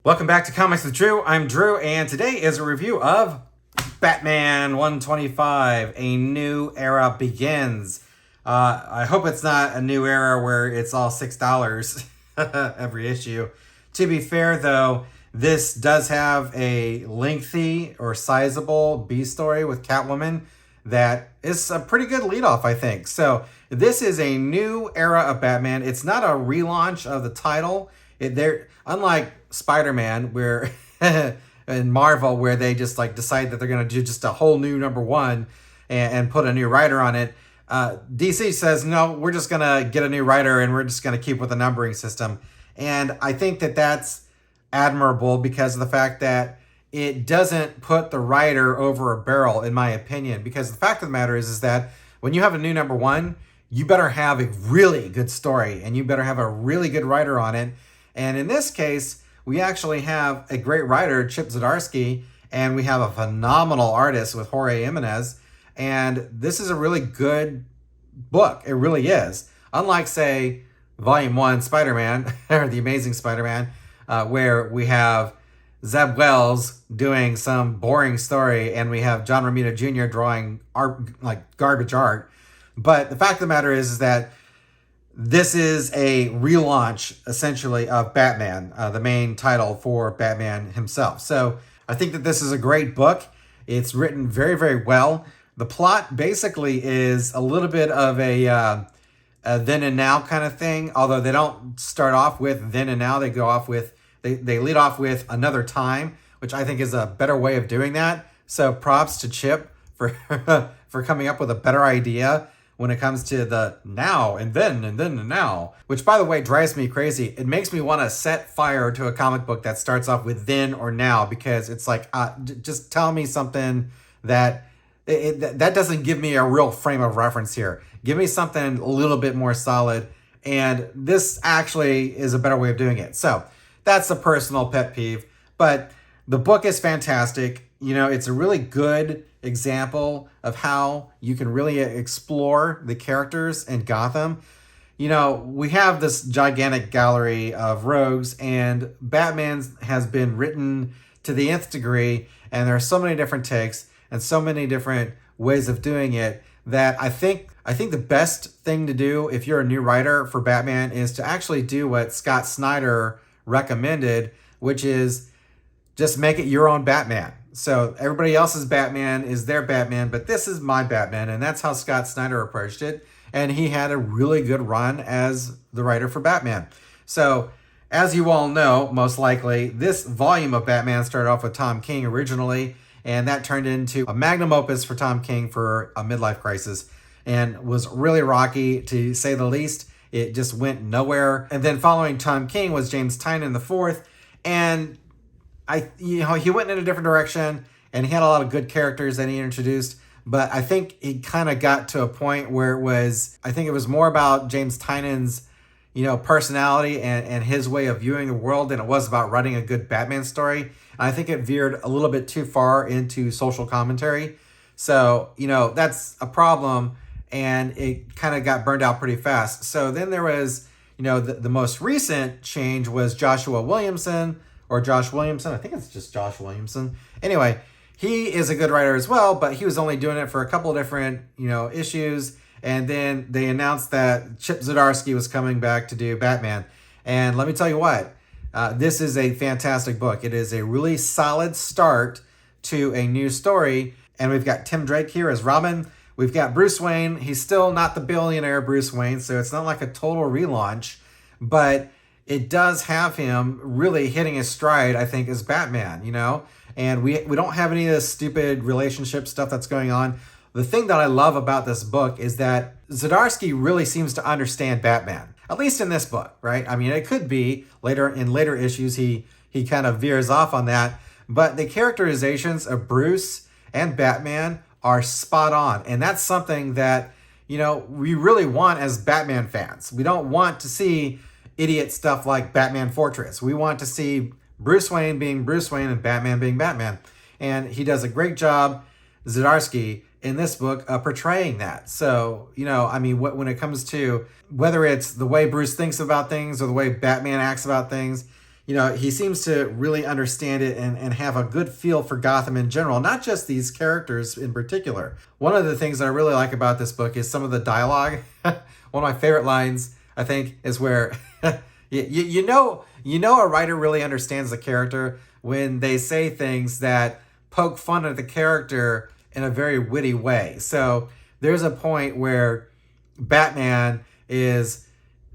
Welcome back to Comics with Drew. I'm Drew, and today is a review of Batman 125, A New Era Begins. I hope it's not a new era where it's all $6 every issue. To be fair, though, this does have a lengthy or sizable B story with Catwoman that is a pretty good leadoff, I think. So this is a new era of Batman. It's not a relaunch of the title. Unlike Spider-Man, where in Marvel, where they just like decide that they're going to do just a whole new number one and put a new writer on it. DC says, no, we're just going to get a new writer and we're just going to keep with the numbering system. And I think that that's admirable because of the fact that it doesn't put the writer over a barrel, in my opinion. Because the fact of the matter is that when you have a new number one, you better have a really good story and you better have a really good writer on it. And in this case, we actually have a great writer, Chip Zdarsky, and we have a phenomenal artist with Jorge Jimenez. And this is a really good book. It really is. Unlike, say, Volume 1 Spider-Man, or The Amazing Spider-Man, where we have Zeb Wells doing some boring story and we have John Romita Jr. drawing art, like garbage art. But the fact of the matter is that this is a relaunch, essentially, of Batman, the main title for Batman himself. So I think that this is a great book. It's written very, very well. The plot basically is a little bit of a then and now kind of thing, although they don't start off with then and now. They lead off with another time, which I think is a better way of doing that. So props to Chip for for coming up with a better idea when it comes to the now and then and now, which, by the way, drives me crazy. It makes me want to set fire to a comic book that starts off with then or now, because it's like, just tell me something that that doesn't give me a real frame of reference here. Give me something a little bit more solid, and this actually is a better way of doing it. So that's a personal pet peeve, but the book is fantastic. You know, it's a really good example of how you can really explore the characters in Gotham. You know, we have this gigantic gallery of rogues, and Batman has been written to the nth degree, and there are so many different takes and so many different ways of doing it that I think the best thing to do if you're a new writer for Batman is to actually do what Scott Snyder recommended, which is just make it your own Batman. So everybody else's Batman is their Batman, but this is my Batman. And that's how Scott Snyder approached it. And he had a really good run as the writer for Batman. So as you all know, most likely, this volume of Batman started off with Tom King originally, and that turned into a magnum opus for Tom King for a midlife crisis and was really rocky, to say the least. It just went nowhere. And then following Tom King was James Tynion IV, and he went in a different direction, and he had a lot of good characters that he introduced. But I think he kind of got to a point where I think it was more about James Tynion's, personality and his way of viewing the world than it was about writing a good Batman story. And I think it veered a little bit too far into social commentary. So, that's a problem, and it kind of got burned out pretty fast. So then there was, the most recent change was Josh Williamson. I think it's just Josh Williamson. Anyway, he is a good writer as well, but he was only doing it for a couple of different, issues. And then they announced that Chip Zdarsky was coming back to do Batman. And let me tell you what, this is a fantastic book. It is a really solid start to a new story. And we've got Tim Drake here as Robin. We've got Bruce Wayne. He's still not the billionaire Bruce Wayne, so it's not like a total relaunch, but it does have him really hitting his stride, I think, as Batman, And we don't have any of this stupid relationship stuff that's going on. The thing that I love about this book is that Zdarsky really seems to understand Batman, at least in this book, right? I mean, it could be later issues he kind of veers off on that, but the characterizations of Bruce and Batman are spot on, and that's something that, we really want as Batman fans. We don't want to see idiot stuff like Batman Fortress. We want to see Bruce Wayne being Bruce Wayne and Batman being Batman. And he does a great job, Zdarsky, in this book portraying that. So, when it comes to whether it's the way Bruce thinks about things or the way Batman acts about things, he seems to really understand it and have a good feel for Gotham in general, not just these characters in particular. One of the things that I really like about this book is some of the dialogue. One of my favorite lines, I think, is where you know a writer really understands the character when they say things that poke fun at the character in a very witty way. So there's a point where Batman is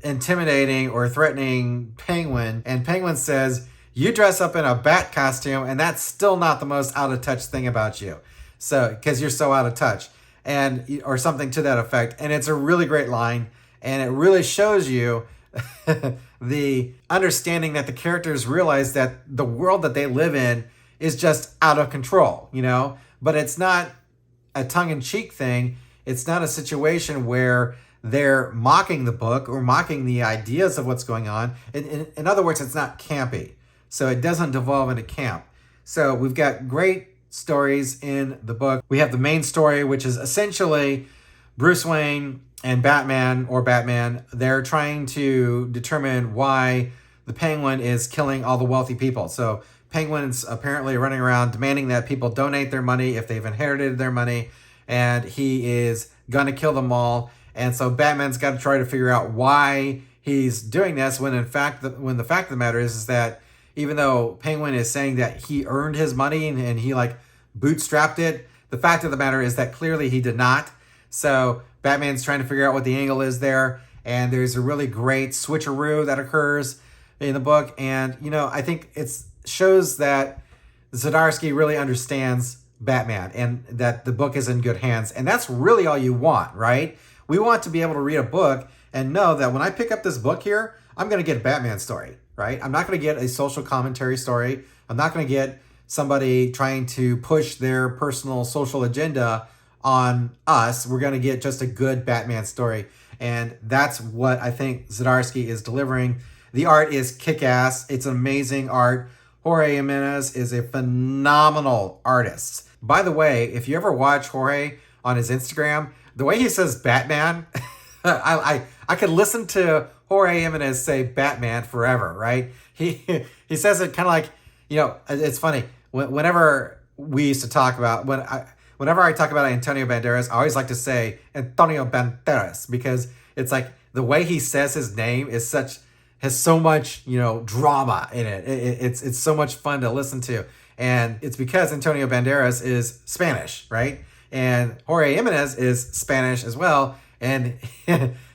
intimidating or threatening Penguin, and Penguin says, "You dress up in a bat costume, and that's still not the most out of touch thing about you. So, because you're so out of touch," and or something to that effect. And it's a really great line, and it really shows you the understanding that the characters realize that the world that they live in is just out of control, But it's not a tongue-in-cheek thing. It's not a situation where they're mocking the book or mocking the ideas of what's going on. In other words, it's not campy. So it doesn't devolve into camp. So we've got great stories in the book. We have the main story, which is essentially Bruce Wayne and Batman. They're trying to determine why the Penguin is killing all the wealthy people. So Penguin's apparently running around demanding that people donate their money if they've inherited their money, and he is going to kill them all. And so Batman's got to try to figure out why he's doing this, when the fact of the matter is that even though Penguin is saying that he earned his money and he bootstrapped it, the fact of the matter is that clearly he did not. So Batman's trying to figure out what the angle is there, and there's a really great switcheroo that occurs in the book. And I think it shows that Zdarsky really understands Batman and that the book is in good hands. And that's really all you want, right? We want to be able to read a book and know that when I pick up this book here, I'm going to get a Batman story, right? I'm not going to get a social commentary story. I'm not going to get somebody trying to push their personal social agenda on us. We're going to get just a good Batman story. And that's what I think Zdarsky is delivering. The art is kick-ass. It's amazing art. Jorge Jimenez is a phenomenal artist. By the way, if you ever watch Jorge on his Instagram, the way he says Batman, I could listen to Jorge Jimenez say Batman forever, right? He says it kind of like, it's funny. Whenever we used to talk about, whenever I talk about Antonio Banderas, I always like to say Antonio Banderas, because it's like the way he says his name has so much, drama in it. It's so much fun to listen to. And it's because Antonio Banderas is Spanish, right? And Jorge Jimenez is Spanish as well. And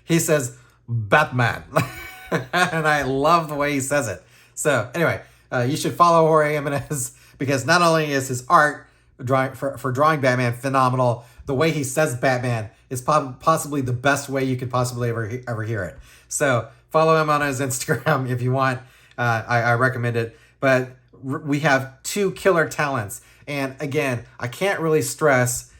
he says Batman. And I love the way he says it. So anyway, you should follow Jorge Jimenez, because not only is his art for drawing Batman phenomenal, the way he says Batman is possibly the best way you could possibly ever hear it. So follow him on his Instagram if you want. I recommend it. But we have two killer talents. And again, I can't really stress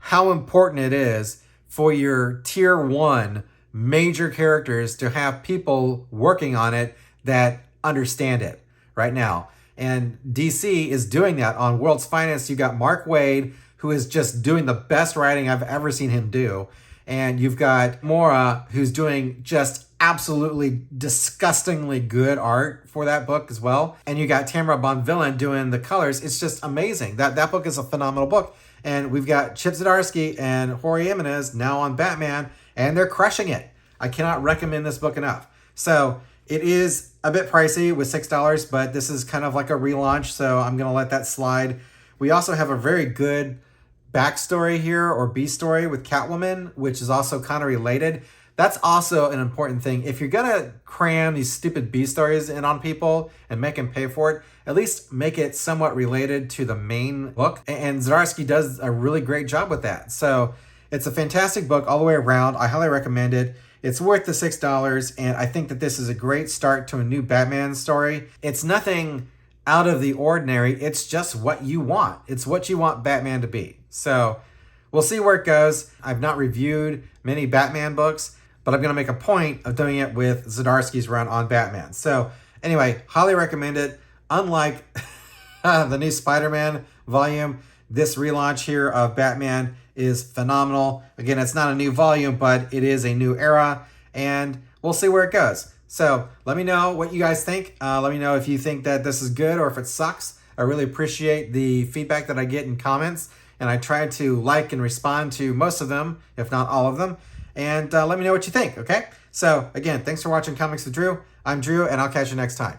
how important it is for your tier 1 major characters to have people working on it that understand it right now. And DC is doing that on World's Finest. You got Mark Waid, who is just doing the best writing I've ever seen him do. And you've got Mora, who's doing just absolutely disgustingly good art for that book as well. And you got Tamara Bonvillain doing the colors. It's just amazing. That book is a phenomenal book. And we've got Chip Zdarsky and Jorge Jimenez now on Batman, and they're crushing it. I cannot recommend this book enough. So it is a bit pricey with $6, but this is kind of like a relaunch, so I'm going to let that slide. We also have a very good backstory here, or B story, with Catwoman, which is also kind of related. That's also an important thing. If you're going to cram these stupid B stories in on people and make them pay for it, at least make it somewhat related to the main book. And Zdarsky does a really great job with that. So it's a fantastic book all the way around. I highly recommend it. It's worth the $6, and I think that this is a great start to a new Batman story. It's nothing out of the ordinary. It's just what you want. It's what you want Batman to be. So we'll see where it goes. I've not reviewed many Batman books, but I'm going to make a point of doing it with Zdarsky's run on Batman. So anyway, highly recommend it. Unlike the new Spider-Man volume, this relaunch here of Batman is phenomenal. Again, it's not a new volume, but it is a new era, and we'll see where it goes. So let me know what you guys think. Let me know if you think that this is good or if it sucks. I really appreciate the feedback that I get in comments, and I try to like and respond to most of them, if not all of them. And let me know what you think, okay? So again, thanks for watching Comics with Drew. I'm Drew, and I'll catch you next time.